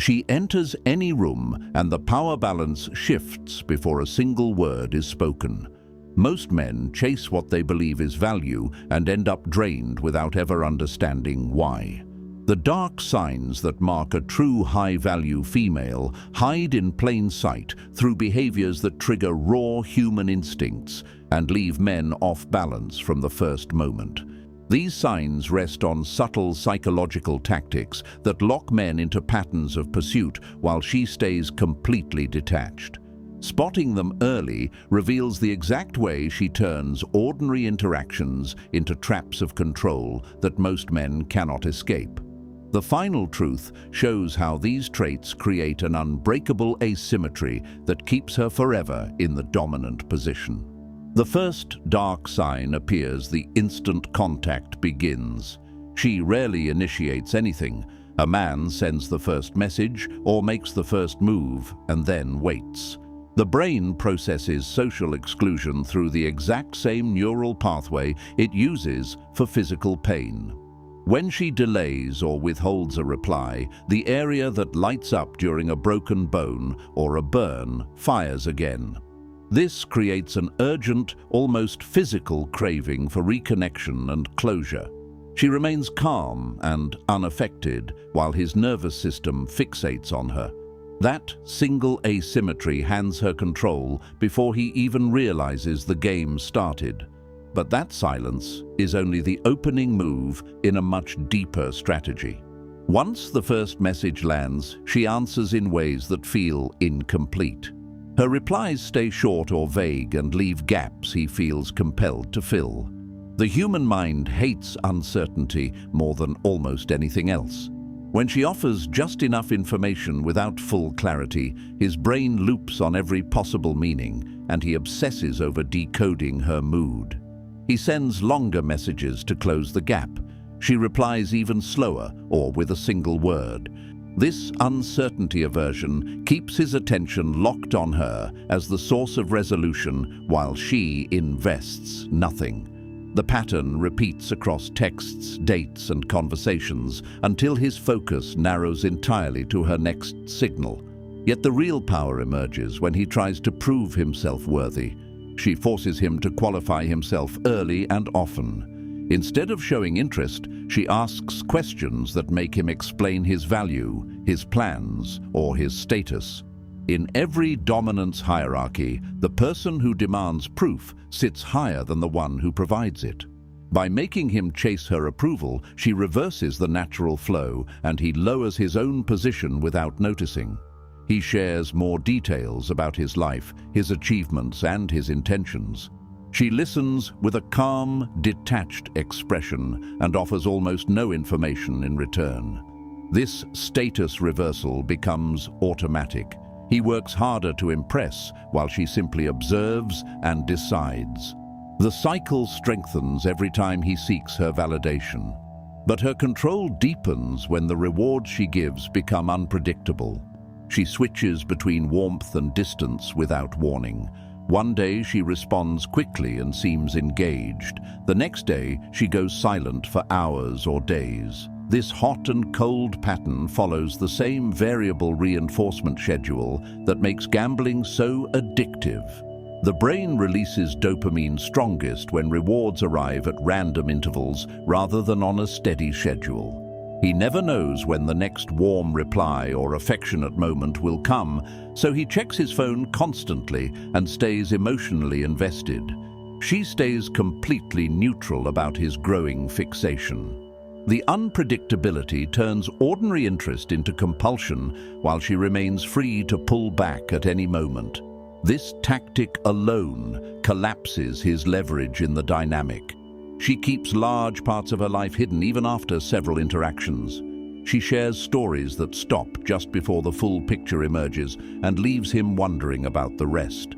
She enters any room and the power balance shifts before a single word is spoken. Most men chase what they believe is value and end up drained without ever understanding why. The dark signs that mark a true high-value female hide in plain sight through behaviors that trigger raw human instincts and leave men off balance from the first moment. These signs rest on subtle psychological tactics that lock men into patterns of pursuit while she stays completely detached. Spotting them early reveals the exact way she turns ordinary interactions into traps of control that most men cannot escape. The final truth shows how these traits create an unbreakable asymmetry that keeps her forever in the dominant position. The first dark sign appears the instant contact begins. She rarely initiates anything. A man sends the first message or makes the first move and then waits. The brain processes social exclusion through the exact same neural pathway it uses for physical pain. When she delays or withholds a reply, the area that lights up during a broken bone or a burn fires again. This creates an urgent, almost physical craving for reconnection and closure. She remains calm and unaffected while his nervous system fixates on her. That single asymmetry hands her control before he even realizes the game started. But that silence is only the opening move in a much deeper strategy. Once the first message lands, she answers in ways that feel incomplete. Her replies stay short or vague and leave gaps he feels compelled to fill. The human mind hates uncertainty more than almost anything else. When she offers just enough information without full clarity, his brain loops on every possible meaning, and he obsesses over decoding her mood. He sends longer messages to close the gap. She replies even slower or with a single word. This uncertainty aversion keeps his attention locked on her as the source of resolution while she invests nothing. The pattern repeats across texts, dates, and conversations until his focus narrows entirely to her next signal. Yet the real power emerges when he tries to prove himself worthy. She forces him to qualify himself early and often. Instead of showing interest, she asks questions that make him explain his value, his plans, or his status. In every dominance hierarchy, the person who demands proof sits higher than the one who provides it. By making him chase her approval, she reverses the natural flow, and he lowers his own position without noticing. He shares more details about his life, his achievements, and his intentions. She listens with a calm, detached expression and offers almost no information in return. This status reversal becomes automatic. He works harder to impress while she simply observes and decides. The cycle strengthens every time he seeks her validation. But her control deepens when the rewards she gives become unpredictable. She switches between warmth and distance without warning. One day she responds quickly and seems engaged. The next day she goes silent for hours or days. This hot and cold pattern follows the same variable reinforcement schedule that makes gambling so addictive. The brain releases dopamine strongest when rewards arrive at random intervals rather than on a steady schedule. He never knows when the next warm reply or affectionate moment will come, so he checks his phone constantly and stays emotionally invested. She stays completely neutral about his growing fixation. The unpredictability turns ordinary interest into compulsion while she remains free to pull back at any moment. This tactic alone collapses his leverage in the dynamic. She keeps large parts of her life hidden even after several interactions. She shares stories that stop just before the full picture emerges and leaves him wondering about the rest.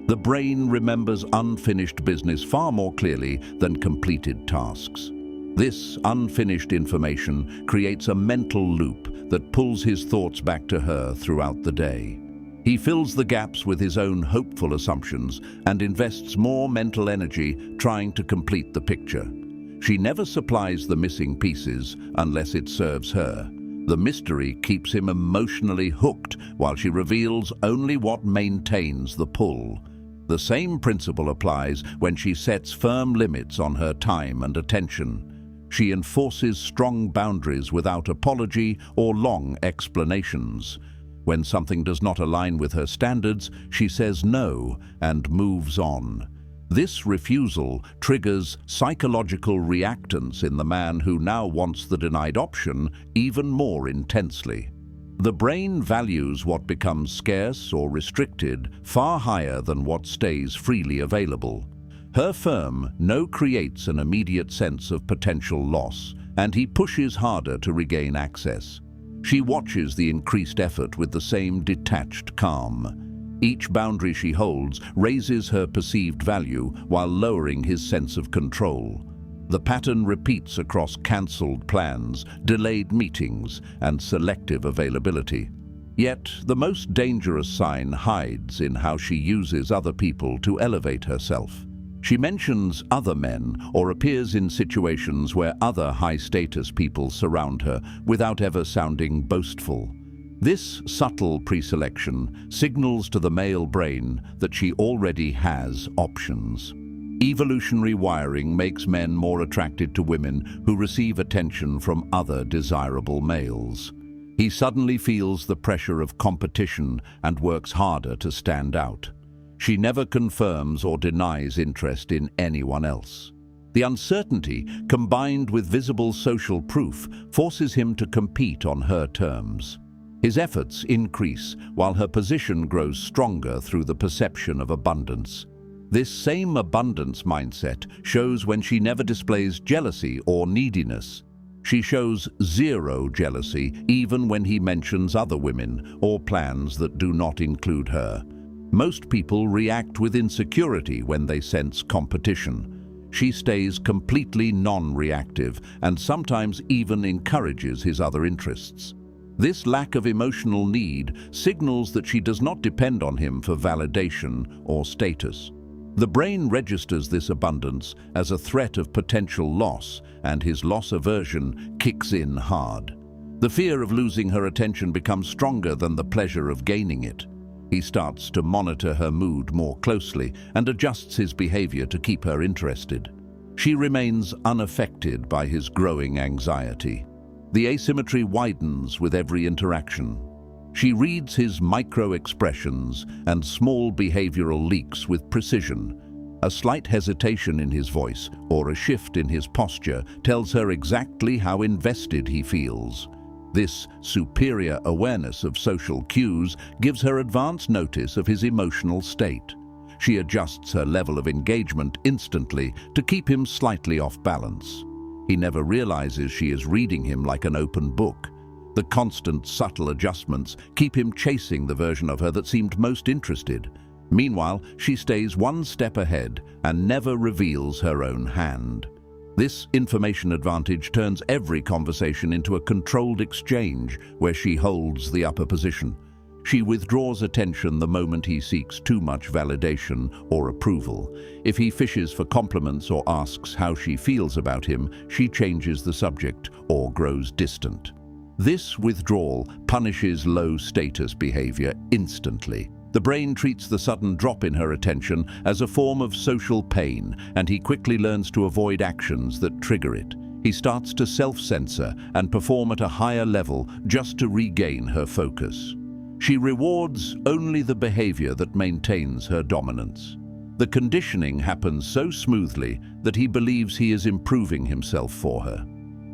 The brain remembers unfinished business far more clearly than completed tasks. This unfinished information creates a mental loop that pulls his thoughts back to her throughout the day. He fills the gaps with his own hopeful assumptions and invests more mental energy trying to complete the picture. She never supplies the missing pieces unless it serves her. The mystery keeps him emotionally hooked while she reveals only what maintains the pull. The same principle applies when she sets firm limits on her time and attention. She enforces strong boundaries without apology or long explanations. When something does not align with her standards, she says no and moves on. This refusal triggers psychological reactance in the man who now wants the denied option even more intensely. The brain values what becomes scarce or restricted far higher than what stays freely available. Her firm no creates an immediate sense of potential loss, and he pushes harder to regain access. She watches the increased effort with the same detached calm. Each boundary she holds raises her perceived value while lowering his sense of control. The pattern repeats across cancelled plans, delayed meetings, and selective availability. Yet, the most dangerous sign hides in how she uses other people to elevate herself. She mentions other men or appears in situations where other high-status people surround her without ever sounding boastful. This subtle preselection signals to the male brain that she already has options. Evolutionary wiring makes men more attracted to women who receive attention from other desirable males. He suddenly feels the pressure of competition and works harder to stand out. She never confirms or denies interest in anyone else. The uncertainty, combined with visible social proof, forces him to compete on her terms. His efforts increase while her position grows stronger through the perception of abundance. This same abundance mindset shows when she never displays jealousy or neediness. She shows zero jealousy even when he mentions other women or plans that do not include her. Most people react with insecurity when they sense competition. She stays completely non-reactive and sometimes even encourages his other interests. This lack of emotional need signals that she does not depend on him for validation or status. The brain registers this abundance as a threat of potential loss, and his loss aversion kicks in hard. The fear of losing her attention becomes stronger than the pleasure of gaining it. He starts to monitor her mood more closely and adjusts his behavior to keep her interested. She remains unaffected by his growing anxiety. The asymmetry widens with every interaction. She reads his micro-expressions and small behavioral leaks with precision. A slight hesitation in his voice or a shift in his posture tells her exactly how invested he feels. This superior awareness of social cues gives her advance notice of his emotional state. She adjusts her level of engagement instantly to keep him slightly off balance. He never realizes she is reading him like an open book. The constant, subtle adjustments keep him chasing the version of her that seemed most interested. Meanwhile, she stays one step ahead and never reveals her own hand. This information advantage turns every conversation into a controlled exchange where she holds the upper position. She withdraws attention the moment he seeks too much validation or approval. If he fishes for compliments or asks how she feels about him, she changes the subject or grows distant. This withdrawal punishes low-status behavior instantly. The brain treats the sudden drop in her attention as a form of social pain, and he quickly learns to avoid actions that trigger it. He starts to self-censor and perform at a higher level just to regain her focus. She rewards only the behavior that maintains her dominance. The conditioning happens so smoothly that he believes he is improving himself for her.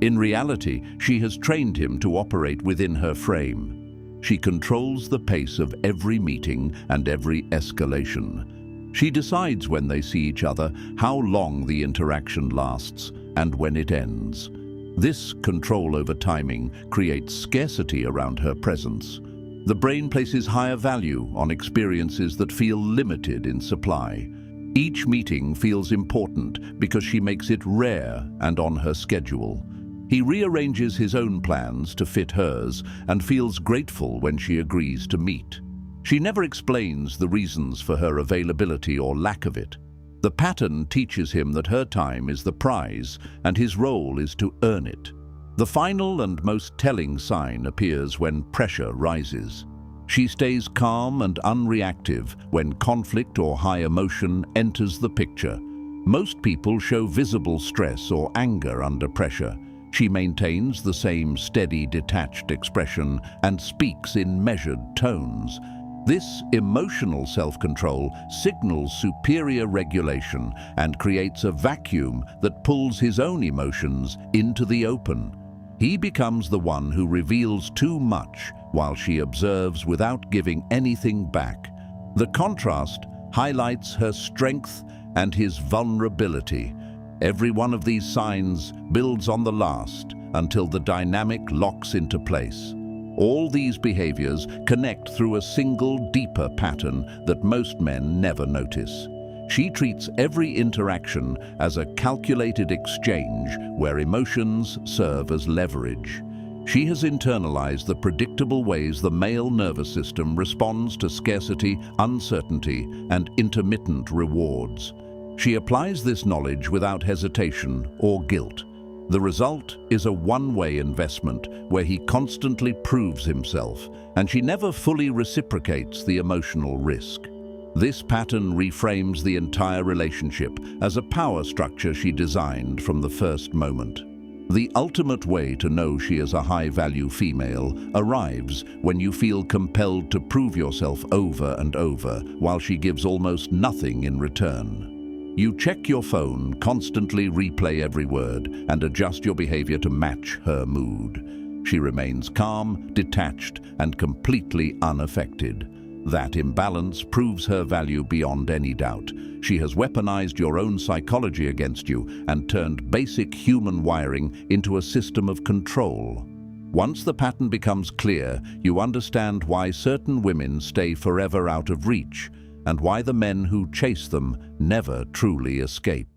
In reality, she has trained him to operate within her frame. She controls the pace of every meeting and every escalation. She decides when they see each other, how long the interaction lasts, and when it ends. This control over timing creates scarcity around her presence. The brain places higher value on experiences that feel limited in supply. Each meeting feels important because she makes it rare and on her schedule. He rearranges his own plans to fit hers and feels grateful when she agrees to meet. She never explains the reasons for her availability or lack of it. The pattern teaches him that her time is the prize and his role is to earn it. The final and most telling sign appears when pressure rises. She stays calm and unreactive when conflict or high emotion enters the picture. Most people show visible stress or anger under pressure. She maintains the same steady, detached expression and speaks in measured tones. This emotional self-control signals superior regulation and creates a vacuum that pulls his own emotions into the open. He becomes the one who reveals too much while she observes without giving anything back. The contrast highlights her strength and his vulnerability. Every one of these signs builds on the last until the dynamic locks into place. All these behaviors connect through a single, deeper pattern that most men never notice. She treats every interaction as a calculated exchange where emotions serve as leverage. She has internalized the predictable ways the male nervous system responds to scarcity, uncertainty, and intermittent rewards. She applies this knowledge without hesitation or guilt. The result is a one-way investment where he constantly proves himself, and she never fully reciprocates the emotional risk. This pattern reframes the entire relationship as a power structure she designed from the first moment. The ultimate way to know she is a high-value female arrives when you feel compelled to prove yourself over and over while she gives almost nothing in return. You check your phone, constantly replay every word, and adjust your behavior to match her mood. She remains calm, detached, and completely unaffected. That imbalance proves her value beyond any doubt. She has weaponized your own psychology against you and turned basic human wiring into a system of control. Once the pattern becomes clear, you understand why certain women stay forever out of reach, and why the men who chase them never truly escape.